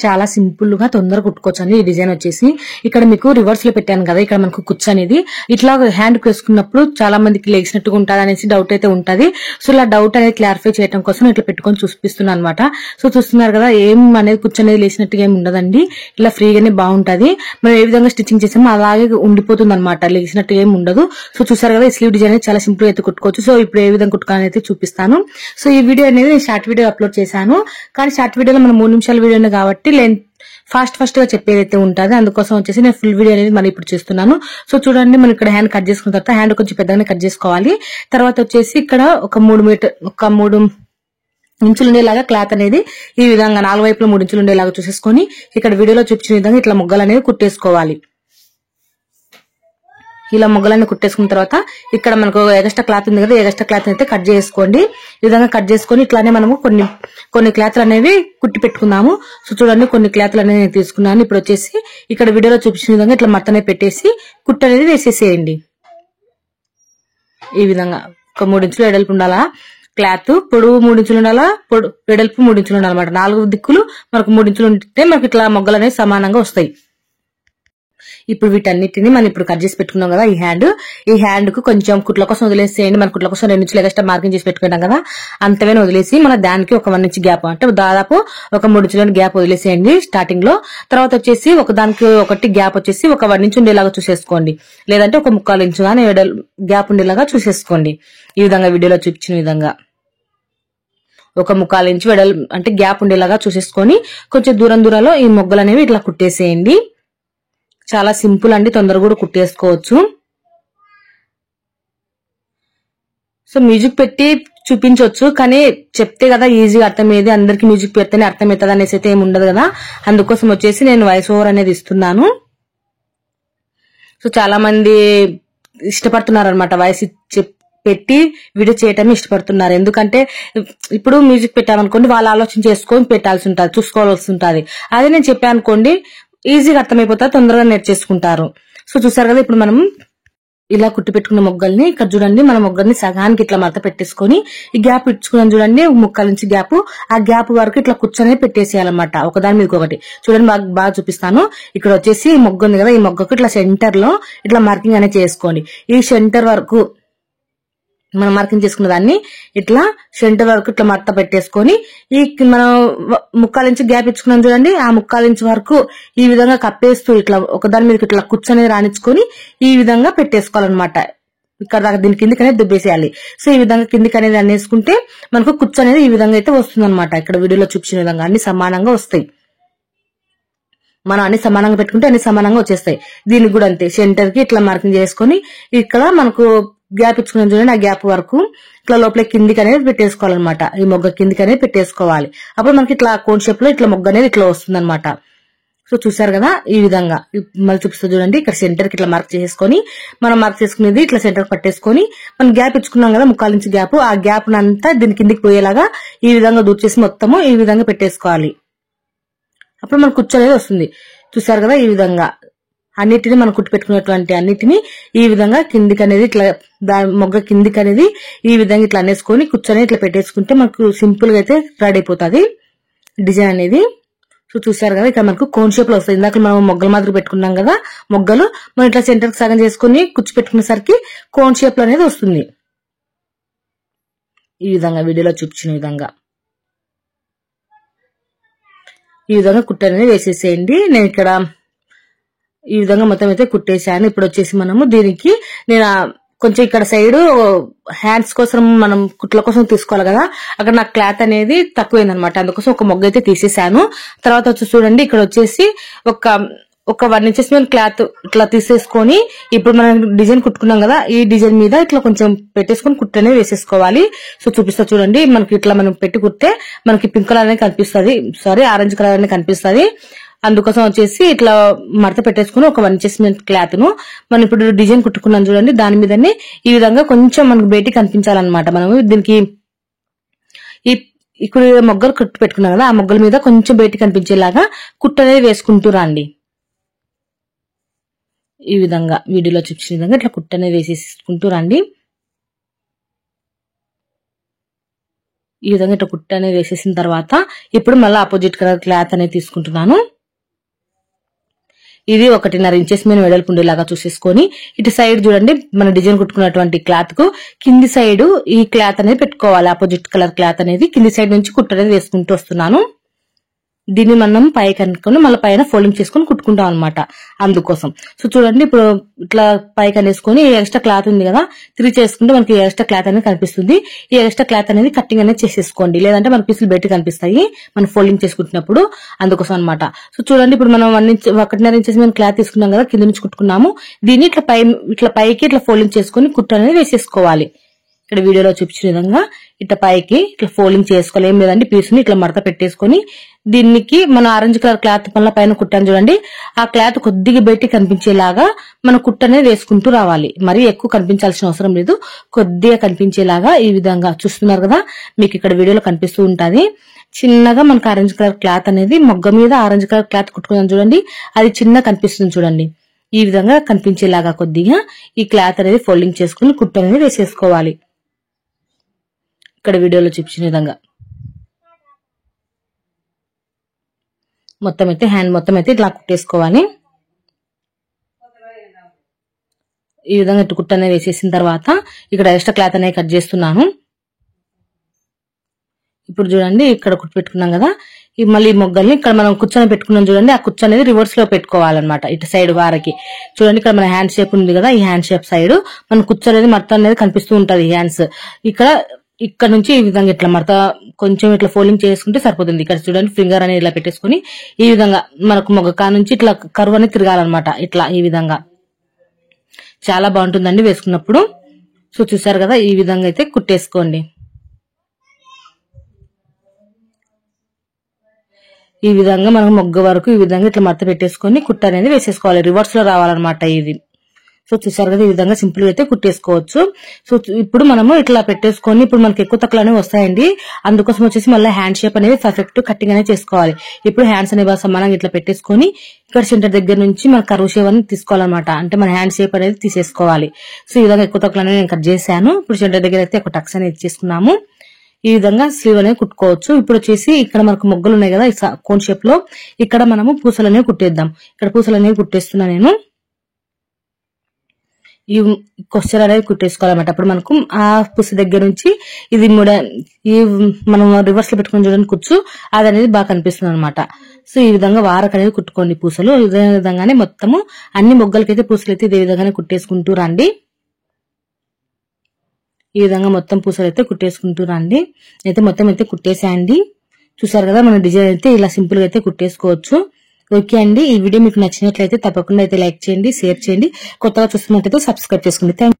చాలా సింపుల్ గా తొందరగా కుట్టుకోవచ్చు అండి. ఈ డిజైన్ వచ్చేసి ఇక్కడ మీకు రివర్స్ లో పెట్టాను కదా, ఇక్కడ మనకు కుచ్చు అనేది ఇట్లా హ్యాండ్ వేసుకున్నప్పుడు చాలా మందికి లేచినట్టుగా ఉంటుంది అనేసి డౌట్ అయితే ఉంటది. సో ఇలా డౌట్ అనేది క్లారిఫై చేయడం కోసం ఇట్లా పెట్టుకొని చూపిస్తున్నాను అనమాట. సో చూస్తున్నారు కదా, ఏం అనేది కుచ్చు అనేది లేచినట్టుగా ఏమి ఉండదండి. ఇలా ఫ్రీగానే బాగుంటది. మనం ఏ విధంగా స్టిచ్చింగ్ చేసామో అలాగే ఉండిపోతుంది అనమాట, లేచినట్టుగా ఏమి ఉండదు. సో చూసారు కదా, ఈ స్లీవ్ డిజైన్ చాలా సింపుల్ అయితే కుట్టుకోవచ్చు. సో ఇప్పుడు ఏ విధంగా కుట్టుకోవాలని అయితే చూపిస్తాను. సో ఈ వీడియో అనేది నేను షార్ట్ వీడియో అప్లోడ్ చేశాను, కానీ షార్ట్ వీడియోలో మనం 3 నిమిషాల వీడియోనే కాబట్టి ఫాస్ట్ గా చెప్పేదైతే ఉంటుంది. అందుకోసం వచ్చేసి నేను ఫుల్ వీడియో అనేది మనం ఇప్పుడు చేస్తున్నాను. సో చూడండి, మనం ఇక్కడ హ్యాండ్ కట్ చేసుకున్న తర్వాత హ్యాండ్ కొంచెం పెద్దగానే కట్ చేసుకోవాలి. తర్వాత వచ్చేసి ఇక్కడ ఒక 3 ఇంచులు ఉండేలాగా క్లాత్ అనేది ఈ విధంగా 4 వైపులా 3 ఇంచులు ఉండేలాగా చూసేసుకొని ఇక్కడ వీడియోలో చూపించిన విధంగా ఇట్లా మొగ్గలు అనేది కుట్టేసుకోవాలి. ఇలా మొగ్గలన్నీ కుట్టేసుకున్న తర్వాత ఇక్కడ మనకు ఎగస్ట్రా క్లాత్ ఉంది కదా, ఎగస్ట్రా క్లాత్ అయితే కట్ చేసుకోండి. ఈ విధంగా కట్ చేసుకొని ఇట్లానే మనము కొన్ని క్లాత్లు అనేవి కుట్టి పెట్టుకుందాము. సో చూడండి, కొన్ని క్లాత్లు అనేవి నేను తీసుకున్నాను. ఇప్పుడు వచ్చేసి ఇక్కడ వీడియోలో చూపించిన విధంగా ఇట్లా మత్తనే పెట్టేసి కుట్టు అనేది వేసేసేయండి. ఈ విధంగా ఒక 3 ఇంచులు వెడల్పు ఉండాలా క్లాత్, పొడవు 3 ఇంచులు ఉండాలా, వెడల్పు 3 ఇంచులు ఉండాలన్నమాట. 4 దిక్కులు మనకు 3 ఇంచులు ఉంటే మనకి ఇట్లా మొగ్గలు అనేవి సమానంగా వస్తాయి. ఇప్పుడు వీటన్నిటిని మనం ఇప్పుడు కట్ చేసి పెట్టుకున్నాం కదా, ఈ హ్యాండ్ కు కొంచెం కుట్ల కోసం వదిలేసేయండి. మన కుట్ల కోసం 2 ఇంచులు ఎక్స్ట్రా మార్కింగ్ చేసి పెట్టుకున్నాం కదా, అంతవేనా వదిలేసి మన దానికి ఒక 1 ఇంచ్ గ్యాప్, అంటే దాదాపు ఒక 3 ఇంచుల గ్యాప్ వదిలేసేయండి స్టార్టింగ్ లో. తర్వాత వచ్చేసి ఒక దానికి ఒకటి గ్యాప్ వచ్చేసి ఒక 1 ఇంచ్ ఉండేలాగా చూసేసుకోండి, లేదంటే ఒక 1/4 ఇంచు గానీ గ్యాప్ ఉండేలాగా చూసేసుకోండి. ఈ విధంగా వీడియోలో చూపించిన విధంగా ఒక 1/4 ఇంచు అంటే గ్యాప్ ఉండేలాగా చూసేసుకొని కొంచెం దూరంలో ఈ మొగ్గలు అనేవి ఇట్లా కుట్టేసేయండి. చాలా సింపుల్ అండి, తొందరగా కూడా కుట్టేసుకోవచ్చు. సో మ్యూజిక్ పెట్టి చూపించవచ్చు, కానీ చెప్తే కదా ఈజీగా అర్థమయ్యేది. అందరికి మ్యూజిక్ పెడితేనే అర్థమవుతుంది అనేసి అయితే ఏమి ఉండదు కదా, అందుకోసం వచ్చేసి నేను వాయిస్ ఓవర్ అనేది ఇస్తున్నాను. సో చాలా మంది ఇష్టపడుతున్నారు అనమాట, వాయిస్ పెట్టి వీడియో చేయటం ఇష్టపడుతున్నారు. ఎందుకంటే ఇప్పుడు మ్యూజిక్ పెట్టామనుకోండి, వాళ్ళు ఆలోచన చేసుకొని పెట్టాల్సి ఉంటుంది, చూసుకోవాల్సి ఉంటుంది. అదే నేను చెప్పాను అనుకోండి, ఈజీగా అర్థమైపోతారు, తొందరగా నేర్చేసుకుంటారు. సో చూసారు కదా, ఇప్పుడు మనం ఇలా కుట్టి పెట్టుకున్న మొగ్గల్ని ఇక్కడ చూడండి, మన మొగ్గల్ని సగానికి ఇట్లా మడత పెట్టేసుకొని ఈ గ్యాప్ ఇచ్చుకున్నాం చూడండి, 1/4 ఇంచ్ గ్యాప్, ఆ గ్యాప్ వరకు ఇట్లా కూర్చొని పెట్టేసేయాలన్నమాట, ఒకదాని మీద ఒకటి. చూడండి, బాగా చూపిస్తాను. ఇక్కడ వచ్చేసి మొగ్గ ఉంది కదా, ఈ మొగ్గకు ఇట్లా సెంటర్ లో ఇట్లా మార్కింగ్ అనేది చేసుకోండి. ఈ సెంటర్ వరకు మనం మార్కింగ్ చేసుకున్న దాన్ని ఇట్లా సెంటర్ వరకు ఇట్లా మడత పెట్టేసుకొని ఈ మనం 1/4 ఇంచ్ గ్యాప్ ఇచ్చుకున్నాం చూడండి, ఆ 1/4 ఇంచ్ వరకు ఈ విధంగా కప్పేస్తూ ఇట్లా ఒకదాని మీద ఇట్లా కూర్చొని రానిచ్చుకొని ఈ విధంగా పెట్టేసుకోవాలన్నమాట. ఇక్కడ దాకా దీని కిందికి అనేది దుబ్బేసేయాలి. సో ఈ విధంగా కిందికి అనేది అనేసుకుంటే మనకు కుచ్చు అనేది ఈ విధంగా అయితే వస్తుంది అనమాట. ఇక్కడ వీడియోలో చూపించిన విధంగా అన్ని సమానంగా వస్తాయి. మనం అన్ని సమానంగా పెట్టుకుంటే అన్ని సమానంగా వచ్చేస్తాయి. దీనికి కూడా అంతే, సెంటర్ కి ఇట్లా మార్కింగ్ చేసుకొని ఇక్కడ మనకు గ్యాప్ ఇచ్చుకున్నాం చూడండి, ఆ గ్యాప్ వరకు ఇట్లా లోపల కిందికి అనేది పెట్టేసుకోవాలన్నమాట. ఈ మొగ్గ కిందికి అనేది పెట్టేసుకోవాలి. అప్పుడు మనకి ఇట్లా కోన్ షేప్ లో ఇట్లా మొగ్గ అనేది ఇట్లా వస్తుంది అనమాట. సో చూసారు కదా, ఈ విధంగా మళ్ళీ చూపిస్తూ చూడండి, ఇక్కడ సెంటర్ కి ఇట్లా మార్క్ చేసుకొని మనం మార్క్ చేసుకునేది ఇట్లా సెంటర్ పట్టేసుకొని మనం గ్యాప్ ఇచ్చుకున్నాం కదా 1/4 ఇంచ్ గ్యాప్, ఆ గ్యాప్ అంతా దీని కిందికి పోయేలాగా ఈ విధంగా దూర్చేసి మొత్తము ఈ విధంగా పెట్టేసుకోవాలి. అప్పుడు మనకు కుచ్చు అనేది వస్తుంది. చూసారు కదా, ఈ విధంగా అన్నిటిని మనం కుట్టి పెట్టుకున్నటువంటి అన్నిటిని ఈ విధంగా కిందికి అనేది ఇట్లా మొగ్గ కిందికి అనేది ఈ విధంగా ఇట్లా అనేసుకొని కూర్చొని ఇట్లా పెట్టేసుకుంటే మనకు సింపుల్ గా అయితే రెడీ అయిపోతుంది డిజైన్ అనేది. సో చూసారు కదా, ఇక్కడ మనకు కోన్ షేప్ లో వస్తుంది. ఇందాక మనం మొగ్గల మాదిరి పెట్టుకున్నాం కదా, మొగ్గలు మనం ఇట్లా సెంటర్ కి సగం చేసుకుని కుచ్చు పెట్టుకునేసరికి కోన్ షేప్ లో అనేది వస్తుంది. ఈ విధంగా వీడియోలో చూపించిన విధంగా ఈ విధంగా కుట్టు అనేది వేసేసేయండి. నేను ఇక్కడ ఈ విధంగా మొత్తం అయితే కుట్టేశాను. ఇప్పుడు వచ్చేసి మనము దీనికి నేను కొంచెం ఇక్కడ సైడ్ హ్యాండ్స్ కోసం మనం కుట్ల కోసం తీసుకోవాలి కదా, అక్కడ నాకు క్లాత్ అనేది తక్కువైందనమాట, అందుకోసం ఒక మొగ్గ అయితే తీసేసాను. తర్వాత వచ్చి చూడండి, ఇక్కడ వచ్చేసి ఒక 1 ఇంచెస్ మీద క్లాత్ ఇట్లా తీసేసుకొని ఇప్పుడు మనం డిజైన్ కుట్టుకున్నాం కదా, ఈ డిజైన్ మీద ఇట్లా కొంచెం పెట్టేసుకొని కుట్టు అనేది వేసేసుకోవాలి. సో చూపిస్తా చూడండి, మనకి ఇట్లా మనం పెట్టి కుట్టే మనకి పింక్ కలర్ అనేది కనిపిస్తుంది, ఆరెంజ్ కలర్ అనేది కనిపిస్తుంది. అందుకోసం వచ్చేసి ఇట్లా మడత పెట్టేసుకుని ఒక 1 ఇంచెస్ మీద క్లాత్ ను మనం ఇప్పుడు డిజైన్ కుట్టుకున్నాం చూడండి, దాని మీదనే ఈ విధంగా కొంచెం మనకు బయటికి కనిపించాలన్నమాట. మనము దీనికి ఇప్పుడు మొగ్గలు కుట్టు పెట్టుకున్నాం కదా, ఆ మొగ్గల మీద కొంచెం బయటికి కనిపించేలాగా కుట్టు అనేది వేసుకుంటూ రండి. ఈ విధంగా వీడియోలో చూపించిన విధంగా ఇట్లా కుట్టు అనేది వేసేసుకుంటూ రండి. ఈ విధంగా ఇట్లా కుట్టు అనేది వేసేసిన తర్వాత ఇప్పుడు మళ్ళీ ఆపోజిట్ కలర్ క్లాత్ అనేది తీసుకుంటున్నాను. ఇది 1.5 ఇంచెస్ మీద వెడల్పు ఉండేలాగా చూసేసుకొని ఇటు సైడ్ చూడండి మన డిజైన్ కుట్టుకున్నటువంటి క్లాత్ కు కింది సైడ్ ఈ క్లాత్ అనేది పెట్టుకోవాలి. ఆపోజిట్ కలర్ క్లాత్ అనేది కింది సైడ్ నుంచి కుట్టు అనేది వేసుకుంటూ వస్తున్నాను. దీన్ని మనం పైకి అనుకుని మళ్ళీ పైన ఫోల్డింగ్ చేసుకుని కుట్టుకుంటాం అనమాట. అందుకోసం సో చూడండి ఇప్పుడు ఇట్లా పైకి అనేసుకొని ఎక్స్ట్రా క్లాత్ ఉంది కదా తిరిగి చేసుకుంటే మనకి ఎక్స్ట్రా క్లాత్ అనేది కనిపిస్తుంది. ఈ ఎక్స్ట్రా క్లాత్ అనేది కట్టింగ్ అనేది చేసేసుకోండి, లేదంటే మన పీసులు బయట కనిపిస్తాయి మనం ఫోల్డింగ్ చేసుకుంటున్నప్పుడు. అందుకోసం అనమాట. సో చూడండి ఇప్పుడు మనం 1.5 ఇంచెస్ మేము క్లాత్ తీసుకున్నాం కదా కింద నుంచి కుట్టుకున్నాము. దీన్ని ఇట్లా పైకి ఇట్లా ఫోల్డింగ్ చేసుకుని కుట్టు అనేది వేసేసుకోవాలి. ఇక్కడ వీడియోలో చూపించిన విధంగా ఇట్లా పైకి ఇట్లా ఫోల్డింగ్ చేసుకోవాలి. ఏం లేదండి పీసుని ఇట్లా మడత పెట్టేసుకొని దీనికి మన ఆరెంజ్ కలర్ క్లాత్ పైన కుట్టాను చూడండి, ఆ క్లాత్ కొద్దిగా బయటికి కనిపించేలాగా మన కుట్టు అనేది వేసుకుంటూ రావాలి. మరీ ఎక్కువ కనిపించాల్సిన అవసరం లేదు, కొద్దిగా కనిపించేలాగా ఈ విధంగా చూస్తున్నారు కదా మీకు ఇక్కడ వీడియోలో కనిపిస్తూ ఉంటది. చిన్నగా మనకు ఆరెంజ్ కలర్ క్లాత్ అనేది మొగ్గ మీద ఆరెంజ్ కలర్ క్లాత్ కుట్టుకున్నాం చూడండి, అది చిన్న కనిపిస్తుంది చూడండి. ఈ విధంగా కనిపించేలాగా కొద్దిగా ఈ క్లాత్ అనేది ఫోల్డింగ్ చేసుకుని కుట్టు అనేది వేసేసుకోవాలి. ఇక్కడ వీడియోలో చూపించిన విధంగా మొత్తం అయితే హ్యాండ్ మొత్తం అయితే ఇట్లా కుట్టేసుకోవాలి. ఈ విధంగా ఇట్లా కుట్టు అనేది వేసేసిన తర్వాత ఇక్కడ ఎక్స్ట్రా క్లాత్ అనేది కట్ చేస్తున్నాను. ఇప్పుడు చూడండి ఇక్కడ కుట్టు పెట్టుకున్నాం కదా, మళ్ళీ మొగ్గల్ని ఇక్కడ మనం కుచ్చని పెట్టుకున్నాం చూడండి, ఆ కుచ్చు అనేది రివర్స్ లో పెట్టుకోవాలన్నమాట. ఇటు సైడ్ వారకి చూడండి ఇక్కడ మన హ్యాండ్ షేప్ ఉంది కదా, ఈ హ్యాండ్ షేప్ సైడ్ మన కుచ్చు అనేది మొత్తం అనేది కనిపిస్తూ ఉంటది. హ్యాండ్స్ ఇక్కడ నుంచి ఈ విధంగా ఇట్లా మడత కొంచెం ఇట్లా ఫోల్డింగ్ చేసుకుంటే సరిపోతుంది. ఇక్కడ చూడండి ఫింగర్ అనేది ఇలా పెట్టేసుకుని ఈ విధంగా మనకు మొగ్గ నుంచి ఇట్లా కర్వ్ అనేది తిరగాలన్నమాట. ఇట్లా ఈ విధంగా చాలా బాగుంటుందండి వేసుకున్నప్పుడు. సో చూసారు కదా ఈ విధంగా అయితే కుట్టేసుకోండి. ఈ విధంగా మనం మొగ్గ వరకు ఈ విధంగా ఇట్లా మడత పెట్టేసుకొని కుట్టు అనేది వేసేసుకోవాలి. రివర్స్ లో రావాలన్నమాట ఇది. సో చూసారు కదా ఈ విధంగా సింపుల్ గా అయితే కుట్టేసుకోవచ్చు. సో ఇప్పుడు మనము ఇట్లా పెట్టేసుకొని ఇప్పుడు మనకి ఎక్కువ తక్కువ అనేవి వస్తాయండి. అందుకోసం వచ్చేసి మళ్ళీ హ్యాండ్ షేప్ అనేది పర్ఫెక్ట్ కట్టింగ్ అనేది చేసుకోవాలి. ఇప్పుడు హ్యాండ్స్ అనేవి సమానంగా ఇట్లా పెట్టేసుకొని ఇక్కడ సెంటర్ దగ్గర నుంచి మన కర్వ్ షేప్ అనేది తీసుకోవాలన్నమాట. అంటే మన హ్యాండ్ షేప్ అనేది తీసేసుకోవాలి. సో ఈ విధంగా ఎక్కువ తక్కువ అనేది నేను కట్ చేశాను. ఇప్పుడు సెంటర్ దగ్గర అయితే ఒక టక్స్ అనేది ఇచ్చేసుకున్నాము. ఈ విధంగా స్లీవ్ అనేది కుట్టుకోవచ్చు. ఇప్పుడు వచ్చేసి ఇక్కడ మనకు మొగ్గలు ఉన్నాయి కదా కోన్ షేప్ లో, ఇక్కడ మనము పూసలు అనేవి కుట్టేద్దాం. ఇక్కడ పూసలు అనేవి కుట్టేస్తున్నా నేను. ఈ క్వశ్చన్ అనేది కుట్టేసుకోవాలన్నమాట. అప్పుడు మనకు ఆ పూస దగ్గర నుంచి ఇది ఈ మనం రివర్స్ లో పెట్టుకుని చూడండి కుచ్చు, అది అనేది బాగా కనిపిస్తుంది అనమాట. సో ఈ విధంగా వారకు అనేది కుట్టుకోండి పూసలు. ఇదే విధంగానే మొత్తము అన్ని మొగ్గలకైతే పూసలు అయితే ఇదే విధంగానే కుట్టేసుకుంటూ రండి. ఈ విధంగా మొత్తం పూసలు అయితే కుట్టేసుకుంటూ రండి. అయితే మొత్తం అయితే కుట్టేసేయండి. చూసారు కదా మన డిజైన్ అయితే ఇలా సింపుల్ గా అయితే కుట్టేసుకోవచ్చు. ఓకే అండి, ఈ వీడియో మీకు నచ్చినట్లయితే తప్పకుండా అయితే లైక్ చేయండి, షేర్ చేయండి, కొత్తగా చూస్తున్నట్లయితే సబ్స్క్రైబ్ చేసుకోండి. Thank you.